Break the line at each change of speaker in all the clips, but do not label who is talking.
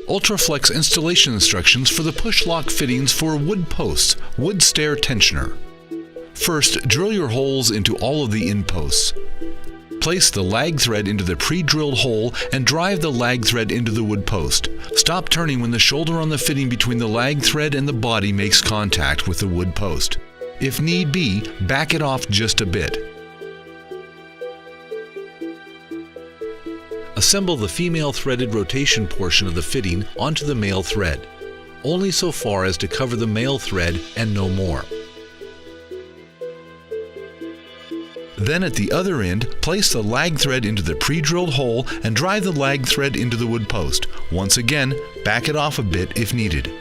Ultraflex installation instructions for the push-lock fittings for wood posts, wood stair tensioner. First, drill your holes into all of the end posts. Place the lag thread into the pre-drilled hole and drive the lag thread into the wood post. Stop turning when the shoulder on the fitting between the lag thread and the body makes contact with the wood post. If need be, back it off just a bit. Assemble the female threaded rotation portion of the fitting onto the male thread, only so far as to cover the male thread and no more. Then at the other end, place the lag thread into the pre-drilled hole and drive the lag thread into the wood post. Once again, back it off a bit if needed.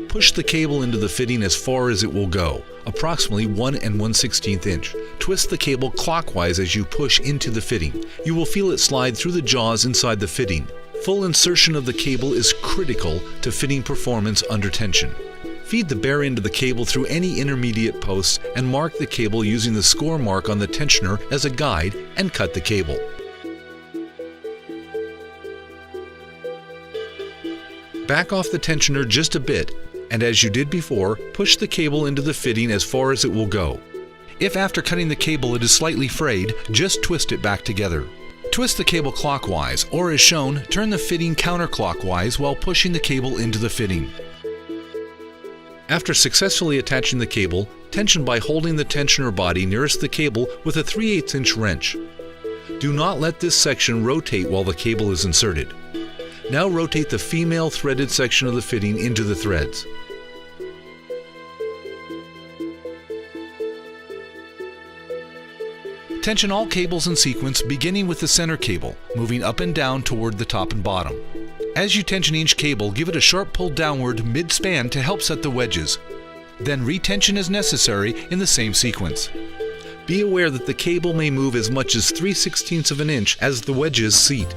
Push the cable into the fitting as far as it will go, approximately 1 1/16 inch. Twist the cable clockwise as you push into the fitting. You will feel it slide through the jaws inside the fitting. Full insertion of the cable is critical to fitting performance under tension. Feed the bare end of the cable through any intermediate posts and mark the cable using the score mark on the tensioner as a guide and cut the cable. Back off the tensioner just a bit, and as you did before, push the cable into the fitting as far as it will go. If after cutting the cable it is slightly frayed, just twist it back together. Twist the cable clockwise, or as shown, turn the fitting counterclockwise while pushing the cable into the fitting. After successfully attaching the cable, tension by holding the tensioner body nearest the cable with a 3/8 inch wrench. Do not let this section rotate while the cable is inserted. Now rotate the female threaded section of the fitting into the threads. Tension all cables in sequence, beginning with the center cable, moving up and down toward the top and bottom. As you tension each cable, give it a sharp pull downward mid-span to help set the wedges. Then retension as necessary in the same sequence. Be aware that the cable may move as much as 3/16 of an inch as the wedges seat.